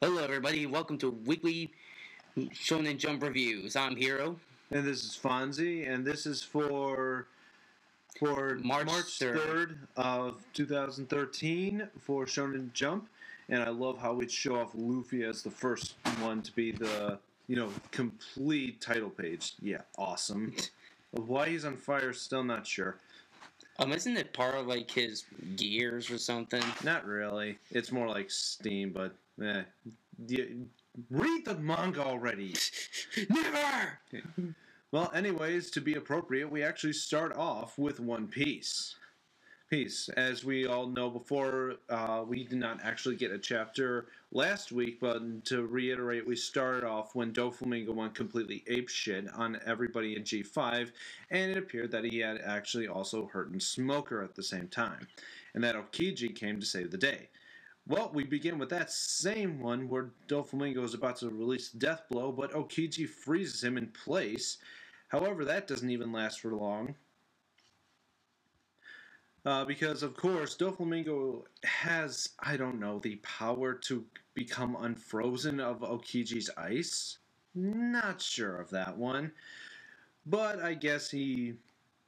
Hello, everybody. Welcome to weekly Shonen Jump reviews. I'm Hiro. And this is Fonzie, and this is for March March 3rd. 3rd of 2013 for Shonen Jump. And I love how we show off Luffy as the first one to be the, complete title page. Yeah, awesome. Why he's on fire, still not sure. Isn't it part of like his gears or something? Not really. It's more like steam, but read the manga already. Never! Well, anyways, to be appropriate, we actually start off with One Piece. As we all know before, we did not actually get a chapter last week, but to reiterate, we started off when Doflamingo went completely apeshit on everybody in G5, and it appeared that he had actually also hurt Smoker at the same time, and that Okiji came to save the day. Well, we begin with that same one where Doflamingo is about to release Death Blow, but Okiji freezes him in place. However, that doesn't even last for long. Because, of course, Doflamingo has, the power to become unfrozen of Okiji's ice. Not sure of that one. But I guess he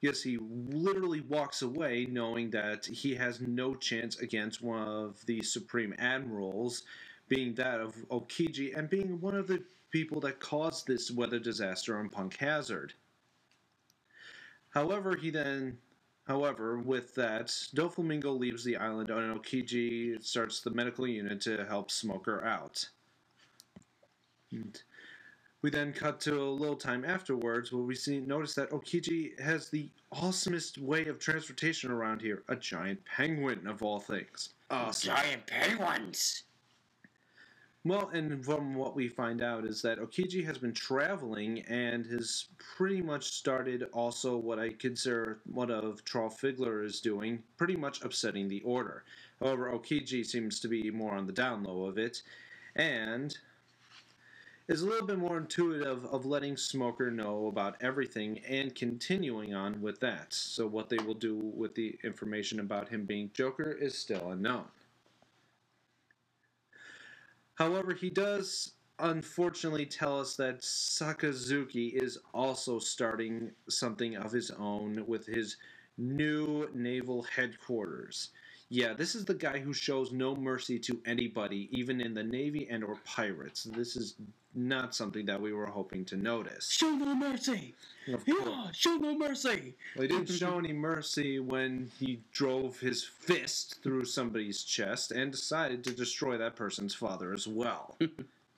literally walks away knowing that he has no chance against one of the Supreme Admirals, being that of Okiji, and being one of the people that caused this weather disaster on Punk Hazard. However, with that, Doflamingo leaves the island and Okiji starts the medical unit to help Smoker out. We then cut to a little time afterwards where we notice that Okiji has the awesomest way of transportation around here. A giant penguin, of all things. Awesome. Giant penguins! Well, and from what we find out is that Okiji has been traveling and has pretty much started also what I consider what of Trollfigler is doing, pretty much upsetting the order. However, Okiji seems to be more on the down low of it, and is a little bit more intuitive of letting Smoker know about everything and continuing on with that. So what they will do with the information about him being Joker is still unknown. However, he does unfortunately tell us that Sakazuki is also starting something of his own with his new naval headquarters. Yeah, this is the guy who shows no mercy to anybody, even in the Navy and or pirates. This is not something that we were hoping to notice. Show no mercy! Yeah, show no mercy! Well, he didn't show any mercy when he drove his fist through somebody's chest and decided to destroy that person's father as well.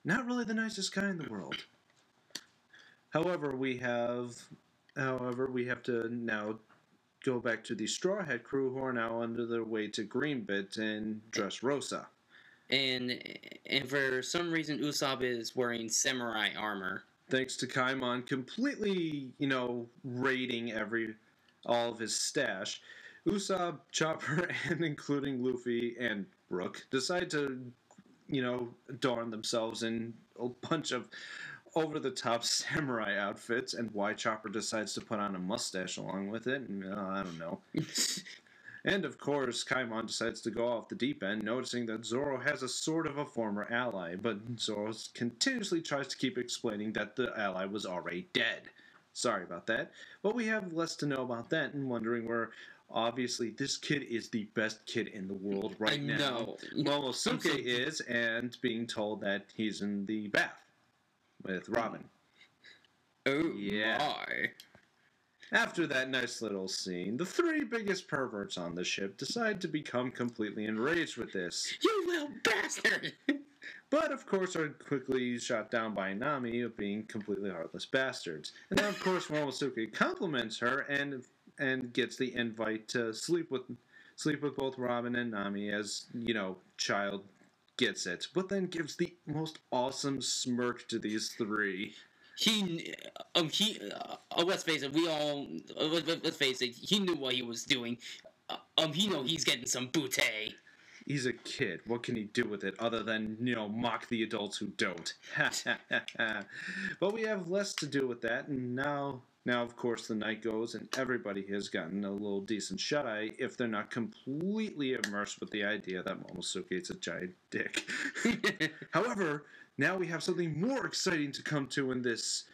Not really the nicest guy in the world. However, we have to now go back to the Straw Hat crew who are now under their way to Greenbit and Dressrosa. And for some reason, Usopp is wearing samurai armor. Thanks to Kaimon completely, raiding all of his stash, Usopp, Chopper, and including Luffy and Brook decide to, adorn themselves in a bunch of over-the-top samurai outfits, and why Chopper decides to put on a mustache along with it, and I don't know. And, of course, Kaimon decides to go off the deep end, noticing that Zoro has a sort of a former ally, but Zoro continuously tries to keep explaining that the ally was already dead. Sorry about that. But we have less to know about that, and wondering where, obviously, this kid is the best kid in the world right now. Momosuke is, and being told that he's in the bath with Robin. Oh, yeah. My. After that nice little scene, the three biggest perverts on the ship decide to become completely enraged with this. You little bastard! But, of course, are quickly shot down by Nami of being completely heartless bastards. And then, of course, Momosuke compliments her and gets the invite to sleep with both Robin and Nami as, child gets it. But then gives the most awesome smirk to these three. Let's face it, he knew what he was doing. He know he's getting some booty. He's a kid. What can he do with it other than, mock the adults who don't? But we have less to do with that, and now Now, of course, the night goes, and everybody has gotten a little decent shut-eye if they're not completely immersed with the idea that Momosuke is a giant dick. However, now we have something more exciting to come to in this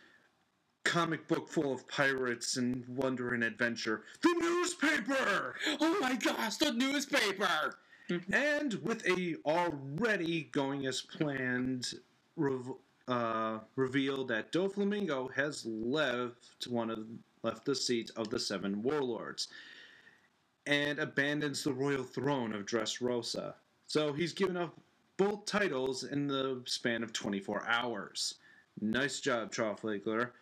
comic book full of pirates and wonder and adventure. The newspaper! Oh my gosh, the newspaper! And with a already going as planned reveal that Doflamingo has left the seat of the Seven Warlords and abandons the royal throne of Dressrosa. So he's given up both titles in the span of 24 hours. Nice job, Trafalgar.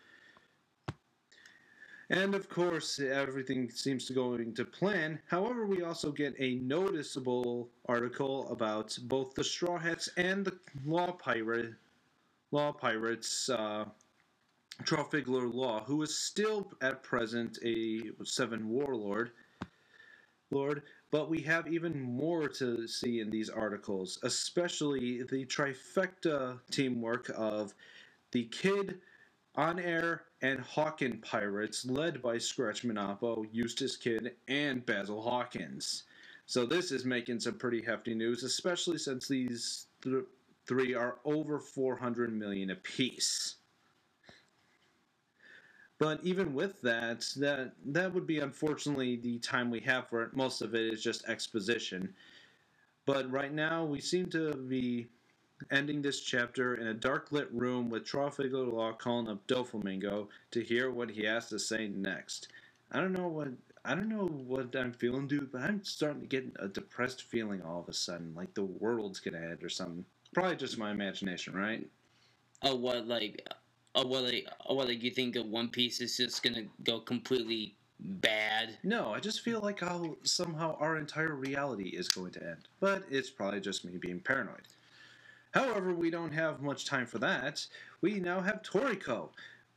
And of course, everything seems to go into plan. However, we also get a noticeable article about both the Straw Hats and the Law Pirates, Trafalgar Law, who is still at present a Seven Warlord. But we have even more to see in these articles, especially the trifecta teamwork of the Kid, On Air, and Hawken pirates, led by Scratch Manapo, Eustace Kid, and Basil Hawkins. So this is making some pretty hefty news, especially since these three are over 400 million apiece. But even with that would be unfortunately the time we have for it. Most of it is just exposition. But right now we seem to be ending this chapter in a dark lit room with Trafalgar Law calling up Doflamingo to hear what he has to say next. I don't know what I'm feeling, dude, but I'm starting to get a depressed feeling all of a sudden, like the world's gonna end or something. Probably just my imagination, right? You think that One Piece is just gonna go completely bad? No, I just feel like how somehow our entire reality is going to end. But it's probably just me being paranoid. However, we don't have much time for that. We now have Toriko.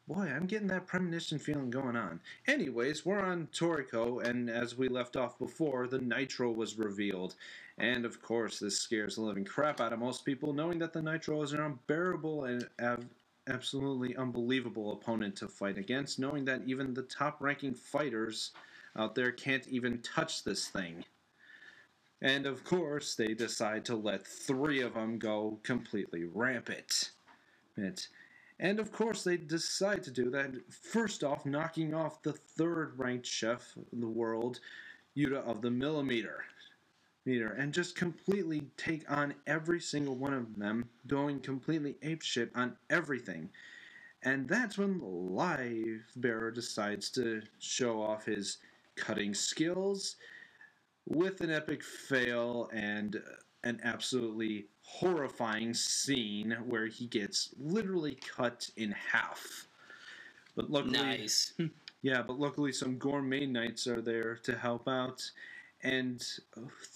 Boy, I'm getting that premonition feeling going on. Anyways, we're on Toriko, and as we left off before, the Nitro was revealed. And of course, this scares the living crap out of most people, knowing that the Nitro is an unbearable and absolutely unbelievable opponent to fight against, knowing that even the top-ranking fighters out there can't even touch this thing. And of course, they decide to let 3 of them go completely rampant. And of course, they decide to do that, first off, knocking off the 3rd-ranked chef in the world, Yuta of the Millimeter, and just completely take on every single one of them, going completely apeshit on everything. And that's when Live Bearer decides to show off his cutting skills with an epic fail and an absolutely horrifying scene where he gets literally cut in half. But luckily, nice. Yeah, but luckily some gourmet knights are there to help out. And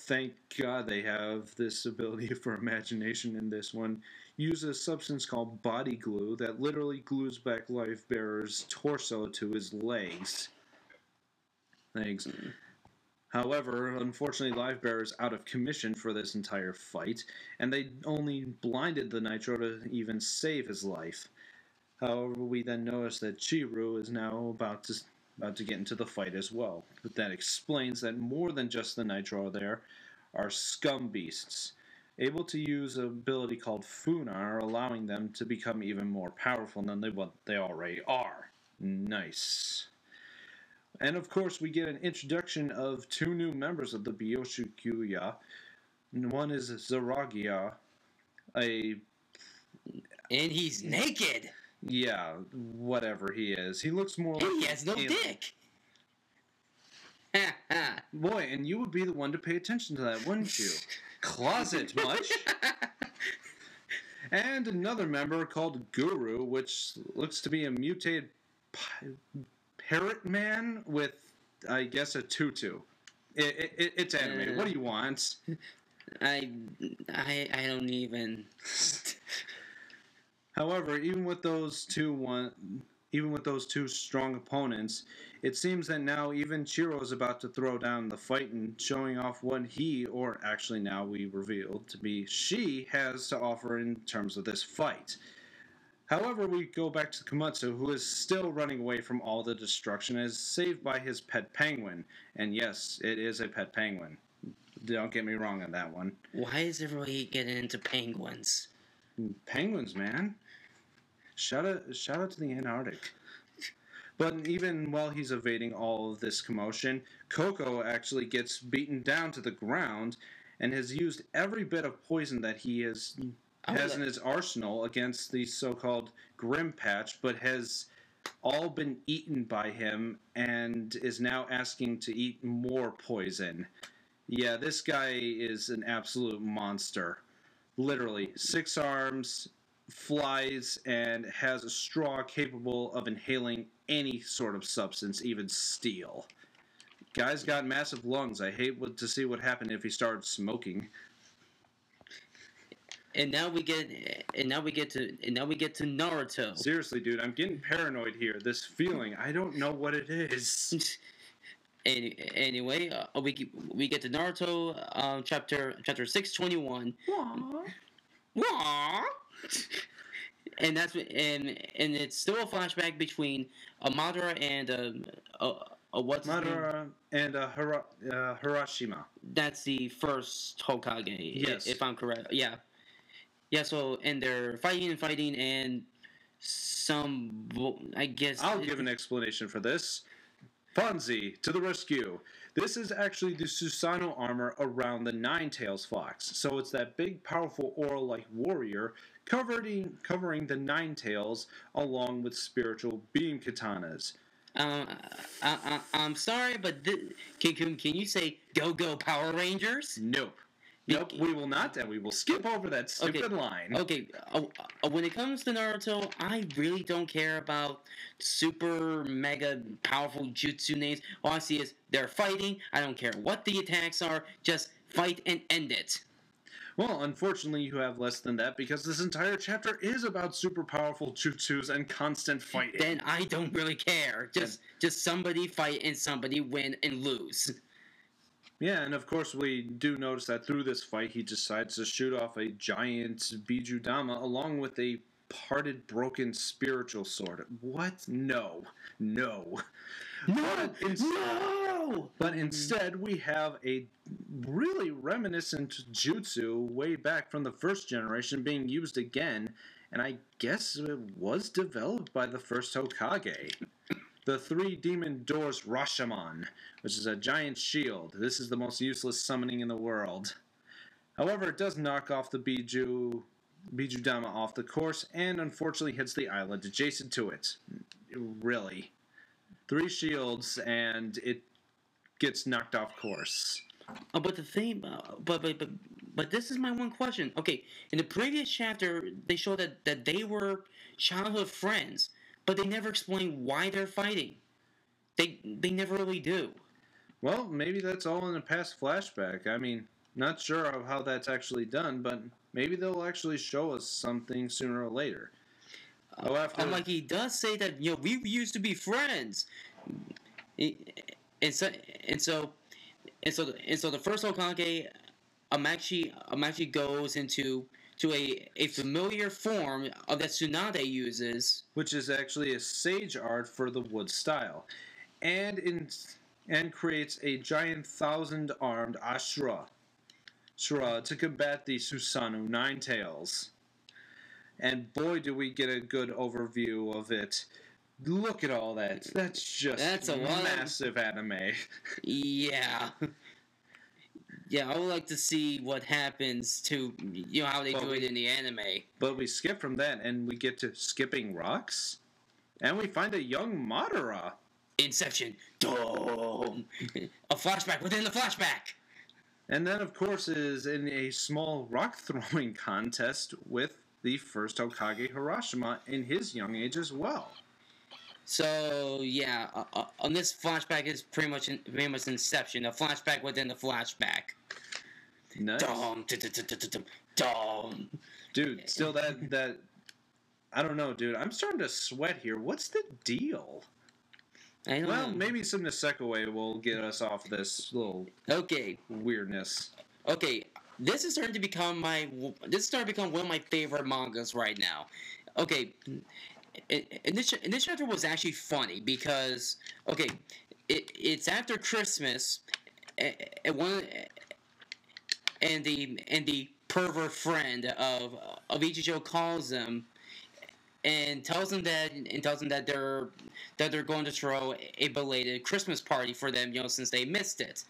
thank God they have this ability for imagination in this one. Use a substance called body glue that literally glues back Life Bearer's torso to his legs. However, unfortunately, Life Bearer is out of commission for this entire fight, and they only blinded the Nitro to even save his life. However, we then notice that Chiru is now about to get into the fight as well. But that explains that more than just the Nitro there are scum beasts, able to use an ability called Funar, allowing them to become even more powerful than what they already are. Nice. And of course, we get an introduction of 2 new members of the Byoshukuya. One is Zaragia, and he's naked. Yeah, whatever he is. He looks more like... he has no dick! Boy, and you would be the one to pay attention to that, wouldn't you? Closet much? And another member called Guru, which looks to be a mutated parrot man with, I guess, a tutu. It's anime. What do you want? I don't even... However, even with those two strong opponents, it seems that now even Chiro is about to throw down the fight and showing off what he, or actually now we revealed to be she, has to offer in terms of this fight. However, we go back to Komatsu, who is still running away from all the destruction, and is saved by his pet penguin. And yes, it is a pet penguin. Don't get me wrong on that one. Why is everybody getting into penguins? Penguins, man. Shout out to the Antarctic. But even while he's evading all of this commotion, Coco actually gets beaten down to the ground and has used every bit of poison that he has in his arsenal against the so-called Grim Patch, but has all been eaten by him and is now asking to eat more poison. Yeah, this guy is an absolute monster. Literally, 6 arms, flies, and has a straw capable of inhaling any sort of substance, even steel. Guy's got massive lungs. I hate to see what happened if he started smoking. And now we get to Naruto. Seriously, dude, I'm getting paranoid here. This feeling, I don't know what it is. Anyway, we get to Naruto, chapter 621. Aww. And it's still a flashback between Madara and what's Madara and Hiroshima. That's the first Hokage. Yes, if I'm correct. Yeah. Yeah, so, and they're fighting, and some, I guess... I'll give an explanation for this. Fonzie, to the rescue. This is actually the Susanoo armor around the Nine-Tails Fox. So it's that big, powerful, aura-like warrior covering the Nine-Tails along with spiritual beam katanas. I'm sorry, but can you say, go Power Rangers? Nope. Nope, we will not, and we will skip over that stupid line. Okay, when it comes to Naruto, I really don't care about super mega powerful jutsu names. All I see is they're fighting. I don't care what the attacks are. Just fight and end it. Well, unfortunately, you have less than that because this entire chapter is about super powerful jutsus and constant fighting. Then I don't really care. Just somebody fight and somebody win and lose. Yeah, and of course we do notice that through this fight he decides to shoot off a giant Bijudama along with a parted, broken spiritual sword. What? No. But instead we have a really reminiscent jutsu way back from the first generation being used again, and I guess it was developed by the first Hokage. The 3 demon doors Rashomon, which is a giant shield. This is the most useless summoning in the world. However, it does knock off the Bijudama off the course and unfortunately hits the island adjacent to it. Really. 3 shields and it gets knocked off course. But the thing, but this is my one question. Okay, in the previous chapter, they showed that they were childhood friends. But they never explain why they're fighting. They never really do. Well, maybe that's all in a past flashback. I mean, not sure of how that's actually done, but maybe they'll actually show us something sooner or later. Like he does say that we used to be friends, and so the first Hokage, Amachi goes into a familiar form of that Tsunade uses, which is actually a sage art for the wood style, and creates a giant 1,000-armed Ashura to combat the Susanoo Nine-Tails. And boy, do we get a good overview of it. Look at all that. That's a massive anime. Yeah. Yeah, I would like to see what happens to, how they do it in the anime. But we skip from that, and we get to skipping rocks, and we find a young Madara. Inception. Dome. A flashback within the flashback. And then, of course, is in a small rock-throwing contest with the first Hokage Hiroshima in his young age as well. So yeah, on this flashback is pretty much Inception, a flashback within the flashback. Nice. Dom. Dude, still that I don't know, dude. I'm starting to sweat here. What's the deal? I don't know. Maybe some Nisekaway will get us off this little weirdness. Okay, this is starting to become one of my favorite mangas right now. okay, and this chapter was actually funny because okay, it's after Christmas, and one and the pervert friend of Ichijo calls them and tells them that they're going to throw a belated Christmas party for them, since they missed it.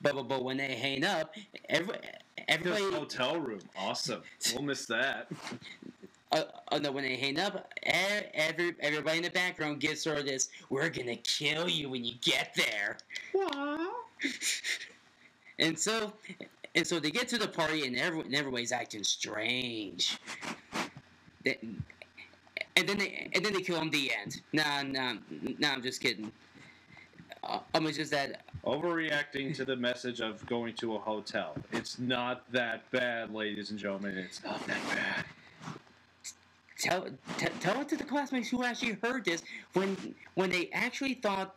But when they hang up, everybody This hotel room, awesome. We'll miss that. No, when they hang up, everybody in the background gives her this, "We're gonna kill you when you get there." Wow. And so they get to the party, and everybody's acting strange. And then they kill him. The end. Nah, I'm just kidding. It's just that Overreacting to the message of going to a hotel. It's not that bad, ladies and gentlemen. It's not that bad. tell it to the classmates who actually heard this when they actually thought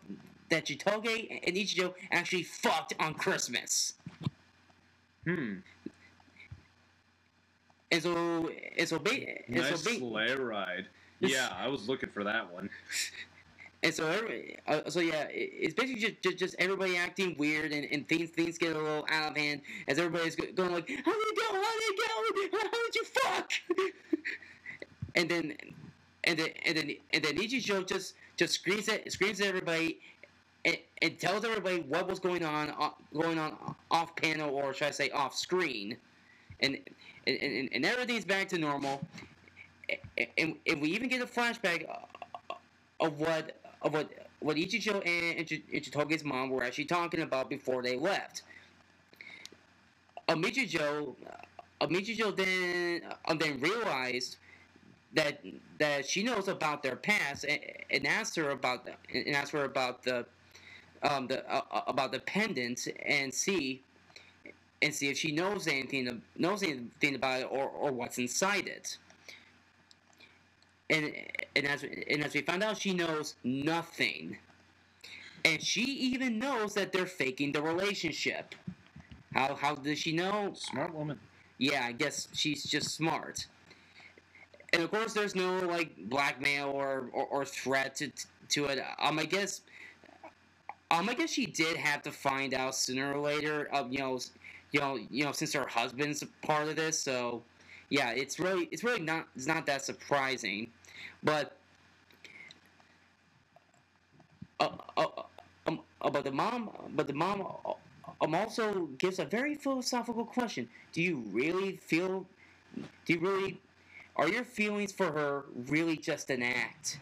that Chitoge and Ichijo actually fucked on Christmas. Nice sleigh ride. Yeah, I was looking for that one. And it's basically just everybody acting weird, and things get a little out of hand as everybody's going like, "How did it go? How did you fuck?" and then Ichijo just screams at everybody and tells everybody what was going on off panel, or should I say off screen, and everything's back to normal, and we even get a flashback of what Ichijo and Chitoge's mom were actually talking about before they left. Michijo then realized that she knows about their past, and asked her about the pendant, and see if she knows anything about it, or what's inside it. And as we found out, she knows nothing, and she even knows that they're faking the relationship. How does she know? Smart woman. Yeah, I guess she's just smart. And of course, there's no like blackmail or threat to it. I guess she did have to find out sooner or later. Since her husband's part of this, so yeah, it's not that surprising, but but the mom also gives a very philosophical question. Are your feelings for her really just an act?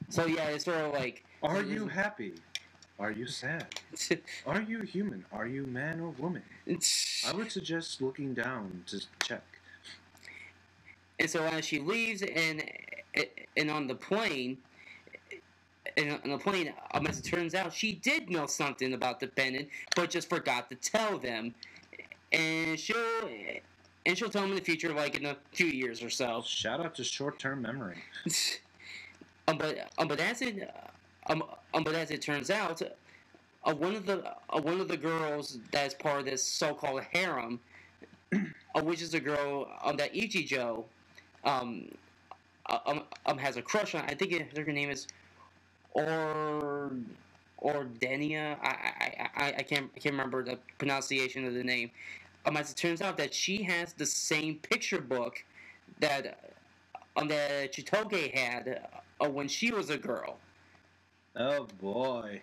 So yeah, it's sort of like, are you happy? Are you sad? Are you human? Are you man or woman? I would suggest looking down to check. And so as she leaves, and on the plane, as it turns out, she did know something about the pendant, but just forgot to tell them. And she'll tell them in the future, like in a few years or so. Shout out to short-term memory. But as it turns out, one of the girls that is part of this so-called harem, which is a girl that Ichijo has a crush on. I think her name is Denia. I can't remember the pronunciation of the name. As it turns out, that she has the same picture book that Chitoge had when she was a girl. Oh boy.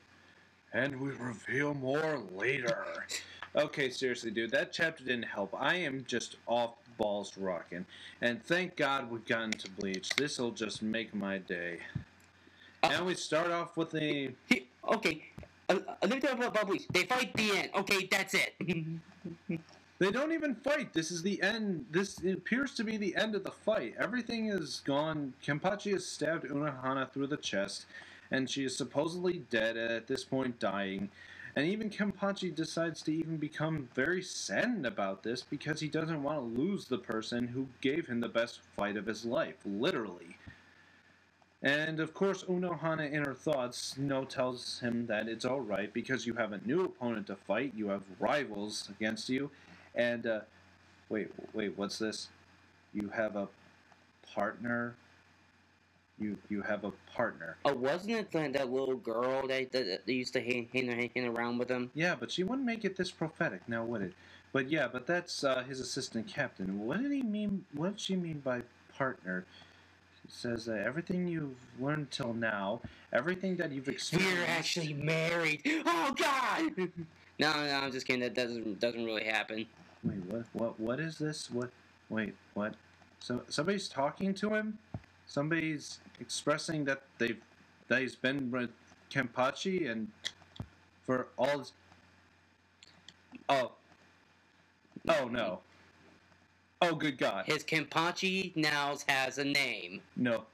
And we reveal more later. Okay, seriously, dude, that chapter didn't help. I am just off balls rocking. And thank God we got into Bleach. This'll just make my day. And we start off with a... Okay, let me talk about Bleach. They fight the end. Okay, that's it. They don't even fight. This is the end. This appears to be the end of the fight. Everything is gone. Kenpachi has stabbed Unohana through the chest, and she is supposedly dead, at this point dying. And even Kenpachi decides to even become very saddened about this because he doesn't want to lose the person who gave him the best fight of his life, literally. And of course, Unohana, in her thoughts, tells him that it's alright because you have a new opponent to fight, you have rivals against you, and, wait, what's this? You have a partner You have a partner. Oh, wasn't it that little girl that used to hang around with him? Yeah, but she wouldn't make it this prophetic, now would it? But yeah, but that's his assistant captain. What did he mean? What did she mean by partner? She says that everything you've learned till now, everything that you've experienced. We're actually married. Oh God! No, I'm just kidding. That doesn't really happen. Wait, what is this? What? Wait, what? So somebody's talking to him. Somebody's expressing that he's been with Kenpachi and for all his. Oh. Oh no. Oh good God. His Kenpachi now has a name. No.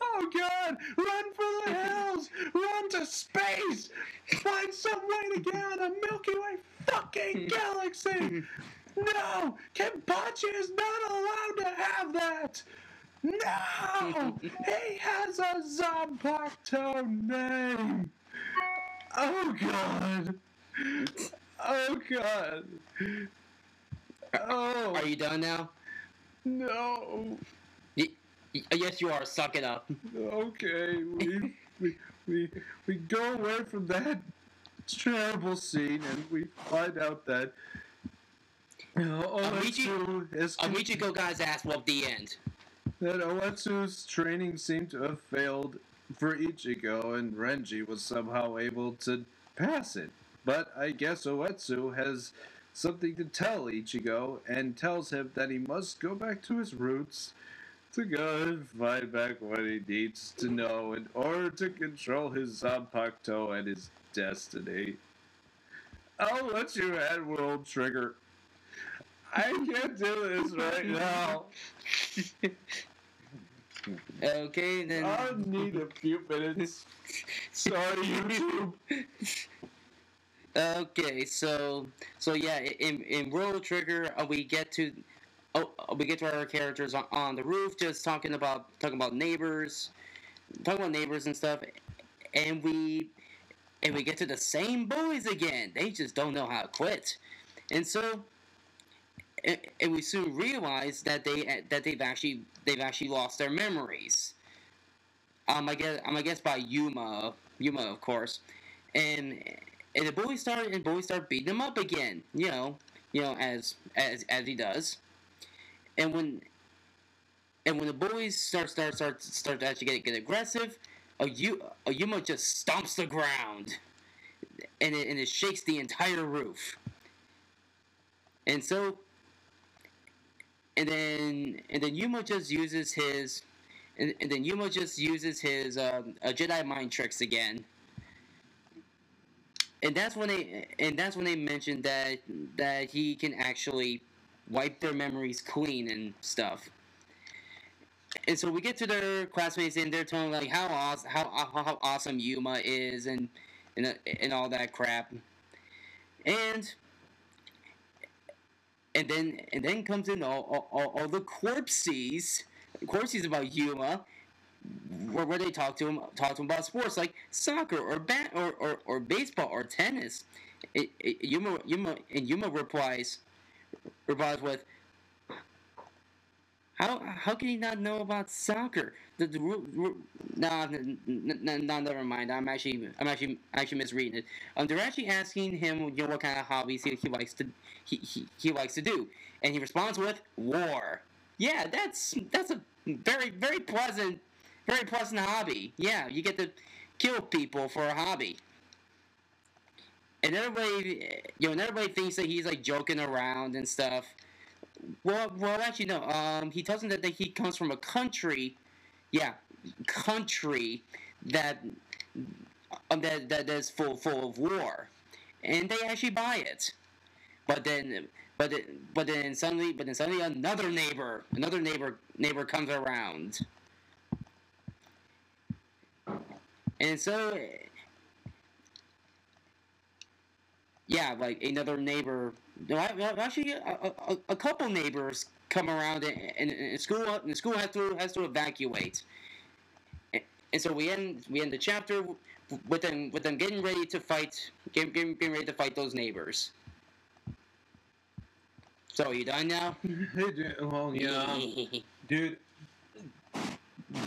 Oh God! Run for the hills! Run to space! Find some way to get out of the Milky Way fucking galaxy! No! Kenpachi is not allowed to have that! No! He has a Zanpakuto name! Oh God! Oh God! Oh! Are you done now? No! Yes, you are. Suck it up. Okay, we go away from that terrible scene and we find out that Ichigo got his ass whooped. The end. That Oetsu's training seemed to have failed for Ichigo, and Renji was somehow able to pass it. But I guess Oetsu has something to tell Ichigo, and tells him that he must go back to his roots to go and find back what he needs to know in order to control his Zanpakuto and his destiny. I'll let you add World Trigger. I can't do this right now. Okay, then. I'll need a few minutes. Sorry, YouTube. Okay, so yeah, in World Trigger, we get to our characters on the roof, just talking about neighbors, and stuff, and we get to the same bullies again. They just don't know how to quit, and so. And we soon realize that they've actually lost their memories. I guess by Yuma, of course, and the bullies start beating them up again. You know, as he does, and when the bullies start to actually get aggressive, Yuma just stomps the ground, and it shakes the entire roof, and so. And then Yuma just uses his Jedi mind tricks again. And that's when they mentioned that he can actually wipe their memories clean and stuff. And so we get to their classmates and they're telling like how awesome Yuma is and all that crap. And then comes in all the corpses about Yuma, where they talk to him about sports like soccer or or baseball or tennis. Yuma replies with, how can he not know about soccer? Never mind. I'm actually misreading it. They're actually asking him, what kind of hobbies he likes to do, and he responds with war. Yeah, that's a very pleasant hobby. Yeah, you get to kill people for a hobby. And everybody thinks that he's like joking around and stuff. Well, actually, no. He tells them that he comes from a country, that is full of war, and they actually buy it. But then suddenly another neighbor comes around, and so. Yeah, like another neighbor. Actually, a couple neighbors come around, and school has to evacuate. And so we end the chapter with them getting ready to fight, getting ready to fight those neighbors. So, you done now? Hey, dude, well, yeah, dude.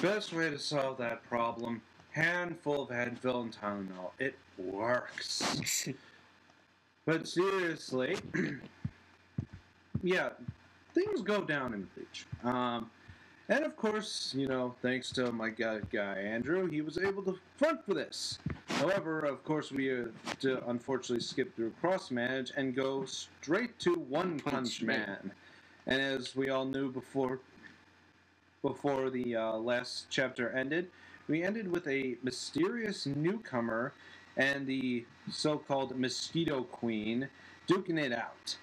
Best way to solve that problem: handful of Advil and Tylenol. It works. But seriously, yeah, things go down in Bleach. And of course, thanks to my guy Andrew, he was able to front for this. However, of course, we had to unfortunately skip through Cross Manage and go straight to One Punch Man. And as we all knew before the last chapter ended, we ended with a mysterious newcomer and the so-called Mosquito Queen duking it out.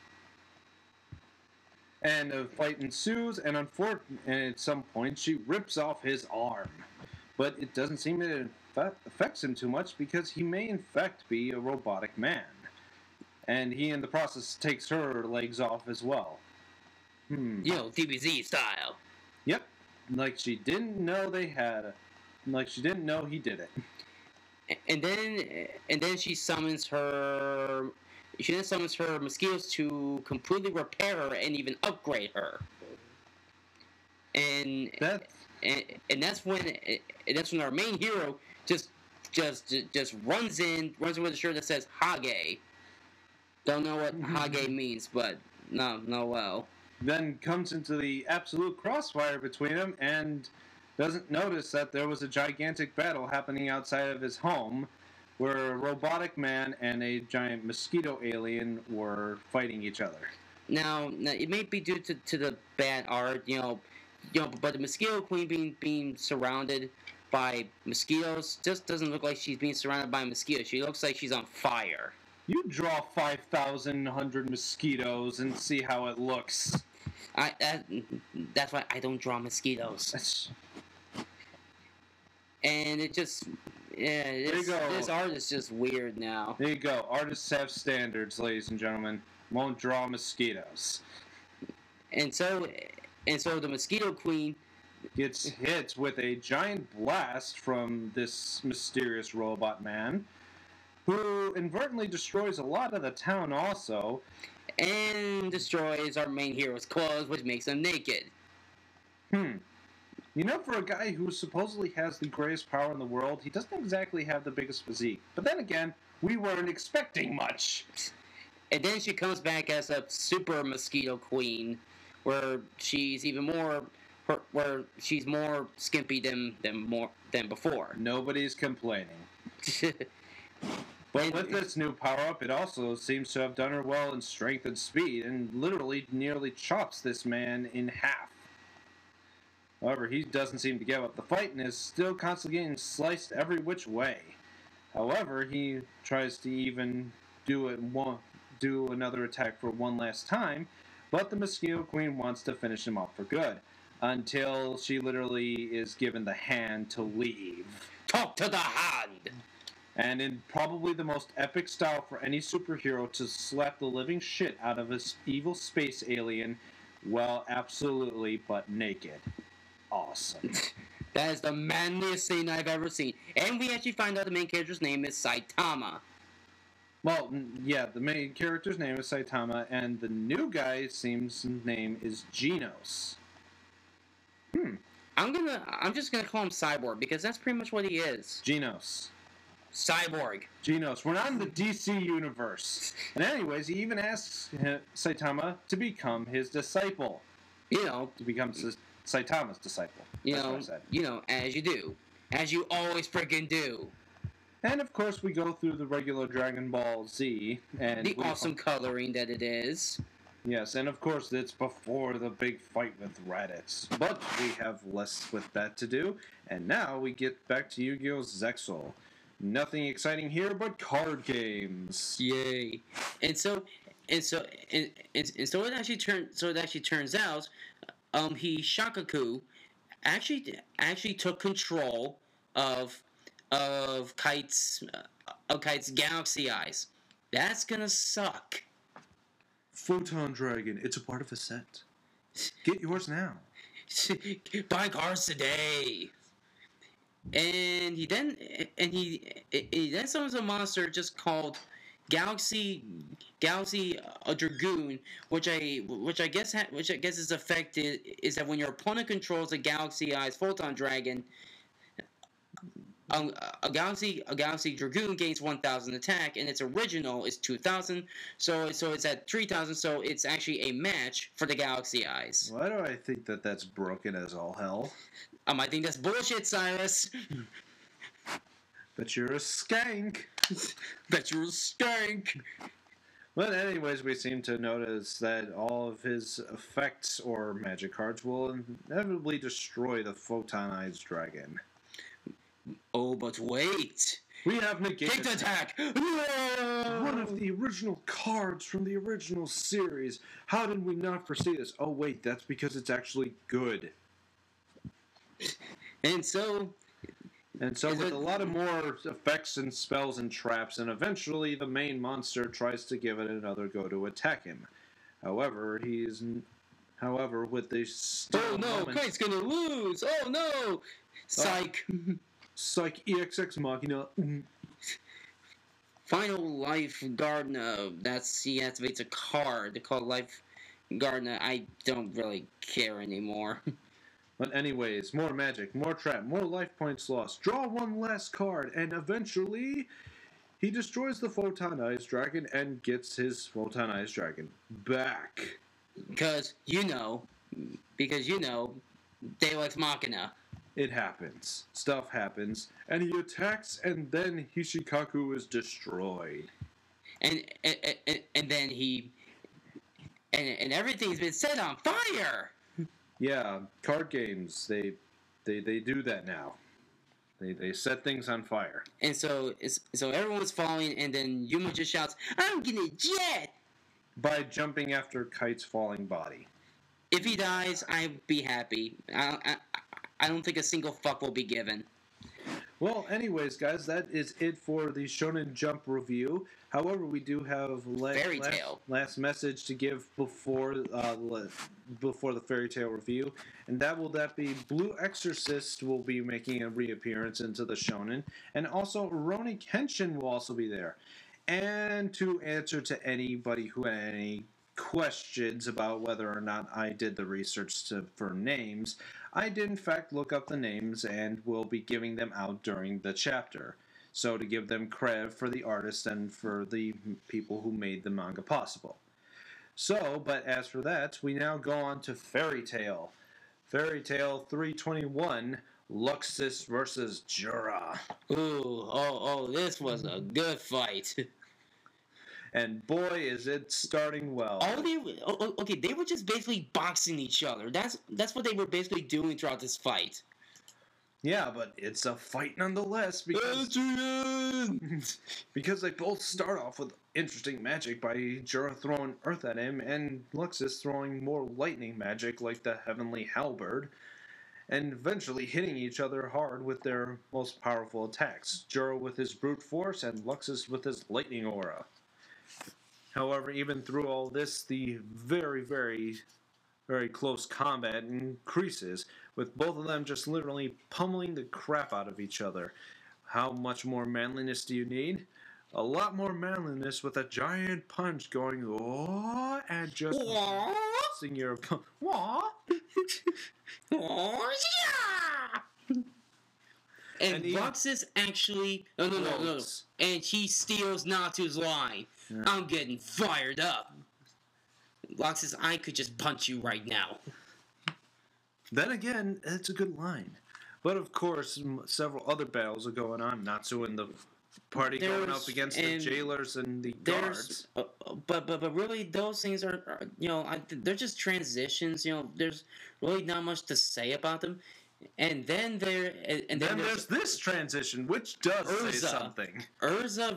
And a fight ensues, and at some point she rips off his arm. But it doesn't seem that it affects him too much because he may in fact be a robotic man. And he in the process takes her legs off as well. DBZ style. Yep. Like she didn't know she didn't know he did it. And then she summons her. She then summons her mosquitoes to completely repair her and even upgrade her. And that's when our main hero just runs in with a shirt that says Hage. Don't know what Hage means, but no, well. Then comes into the absolute crossfire between them and doesn't notice that there was a gigantic battle happening outside of his home, where a robotic man and a giant mosquito alien were fighting each other. Now it may be due to the bad art, but the Mosquito Queen being surrounded by mosquitoes just doesn't look like she's being surrounded by mosquitoes. She looks like she's on fire. You draw 5,100 mosquitoes and see how it looks. That's why I don't draw mosquitoes. And it just... Yeah, this art is just weird now. There you go. Artists have standards, ladies and gentlemen. Won't draw mosquitoes. And so the Mosquito Queen gets hit with a giant blast from this mysterious robot man, who inadvertently destroys a lot of the town also. And destroys our main hero's clothes, which makes him naked. For a guy who supposedly has the greatest power in the world, he doesn't exactly have the biggest physique. But then again, we weren't expecting much. And then she comes back as a super mosquito queen, where she's even more, where she's more skimpy than before. Nobody's complaining. But with this new power-up, it also seems to have done her well in strength and speed, and literally nearly chops this man in half. However, he doesn't seem to give up the fight and is still constantly getting sliced every which way. However, he tries to even do another attack for one last time, but the Mosquito Queen wants to finish him off for good, until she literally is given the hand to leave. Talk to the hand! And in probably the most epic style for any superhero to slap the living shit out of this evil space alien, well, absolutely, but naked. Awesome. That is the manliest scene I've ever seen. And we actually find out the main character's name is Saitama. Well, yeah, the main character's name is Saitama, and the new guy seems his name is Genos. I'm just gonna call him Cyborg, because that's pretty much what he is. Genos. Cyborg. Genos. We're not in the DC universe. And anyways, he even asks Saitama to become his disciple. To become Saitama's disciple. As you do. As you always freaking do. And of course, we go through the regular Dragon Ball Z. And the awesome coloring that it is. Yes, and of course, it's before the big fight with Raditz. But we have less with that to do. And now we get back to Yu-Gi-Oh! Zexal. Nothing exciting here but card games. Yay. And so it actually turns out Shakaku actually took control of Kite's Galaxy Eyes. That's gonna suck. Photon Dragon, it's a part of a set. Get yours now. Buy cards today. and he then summons a monster just called Galaxy Dragoon, which I guess is affected is that when your opponent controls a Galaxy Eyes Photon Dragon, a Galaxy Dragoon gains 1,000 attack, and its original is 2,000. So it's at 3,000. So it's actually a match for the Galaxy Eyes. Why do I think that that's broken as all hell? I think that's bullshit, Cyrus. Bet you're a skank. Bet you're a skank. But anyways, we seem to notice that all of his effects or magic cards will inevitably destroy the Photonized Dragon. Oh, but wait! We have negated Take the attack! one of the original cards from the original series. How did we not foresee this? Oh wait, that's because it's actually good. And so with a lot of more effects and spells and traps, and eventually the main monster tries to give it another go to attack him. However, with the oh no, Kite's gonna lose! Oh no! Psych! Psych EXX Machina. Final Life Gardener. He activates a card called Life Gardener. I don't really care anymore. But anyways, more magic, more trap, more life points lost. Draw one last card, and eventually he destroys the Photonized Dragon and gets his Photonized Dragon back. Because Deus Machina. It happens. Stuff happens. And he attacks, and then Hishikaku is destroyed. And then and everything's been set on fire! Yeah, card games, they do that now. They set things on fire. And so everyone's falling, and then Yuma just shouts, "I'm gonna jet!" By jumping after Kite's falling body. If he dies, I'd be happy. I don't think a single fuck will be given. Well, anyways, guys, that is it for the Shonen Jump review. However, we do have last message to give before the Fairy Tail review, and that be Blue Exorcist will be making a reappearance into the Shonen, and also Rurouni Kenshin will also be there. And to answer to anybody who had any questions about whether or not I did the research for names, I did in fact look up the names and will be giving them out during the chapter. So to give them credit for the artists and for the people who made the manga possible. So, but as for that, we now go on to Fairy Tail. Fairy Tail 321, Luxus versus Jura. Ooh, this was a good fight. And boy, is it starting well. They were just basically boxing each other. That's what they were basically doing throughout this fight. Yeah, but it's a fight nonetheless because they both start off with interesting magic by Jura throwing earth at him and Luxus throwing more lightning magic like the Heavenly Halberd, and eventually hitting each other hard with their most powerful attacks. Jura with his brute force and Luxus with his lightning aura. However, even through all this, the very, very, very close combat increases, with both of them just literally pummeling the crap out of each other. How much more manliness do you need? A lot more manliness with a giant punch going, oh, and just sing your And Luxus actually no. And he steals Natsu's line. Yeah. I'm getting fired up. Luxus, I could just punch you right now. Then again, it's a good line. But of course, several other battles are going on. Natsu and the party going up against the jailers and the guards. But really, those things are they're just transitions. There's really not much to say about them. And then there's this transition, which does say something. Urza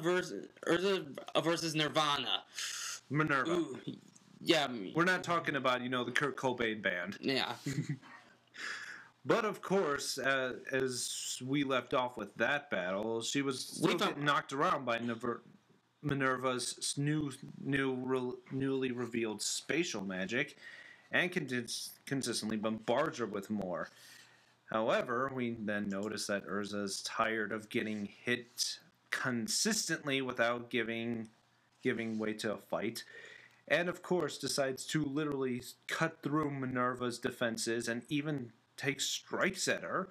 versus Nirvana. Minerva. Ooh, yeah. We're not talking about, the Kurt Cobain band. Yeah. But of course, as we left off with that battle, she was still getting knocked around by Minerva's newly revealed spatial magic, and consistently bombards her with more. However, we then notice that Urza is tired of getting hit consistently without giving way to a fight, and of course decides to literally cut through Minerva's defenses and even take strikes at her,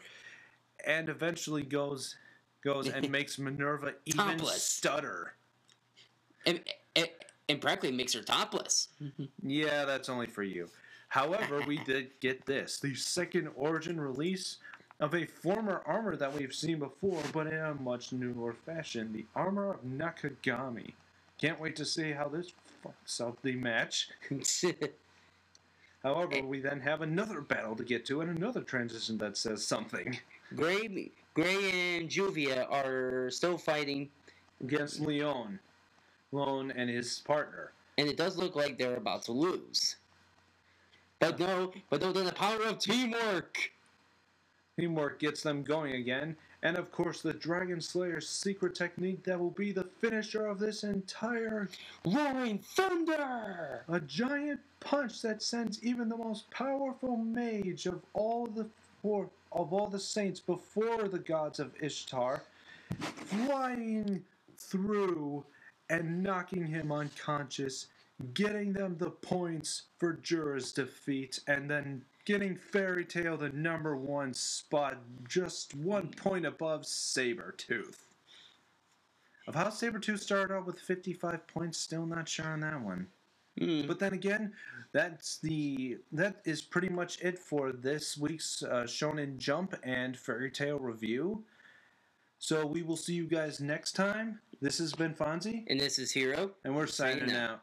and eventually goes and makes Minerva even Topless. stutter. And practically makes her topless. Yeah, that's only for you. However, we did get this. The second origin release of a former armor that we've seen before, but in a much newer fashion. The armor of Nakagami. Can't wait to see how this fucks up the match. However, we then have another battle to get to and another transition that says something. Gray and Juvia are still fighting against Leon and his partner. And it does look like they're about to lose. But no, then the power of teamwork! Teamwork gets them going again. And of course, the Dragon Slayer's secret technique that will be the finisher of this entire Roaring Thunder! A giant punch that sends even the most powerful mage of all the saints before the gods of Ishtar flying through and knocking him unconscious, getting them the points for Jura's defeat, and then getting Fairy Tail the #1 spot, just 1 point above Sabretooth. Of how Sabretooth started out with 55 points, still not sure on that one. But then again, that is pretty much it for this week's Shonen Jump and Fairy Tail review. So we will see you guys next time. This has been Fonzie. And this is Hero. And we're signing out.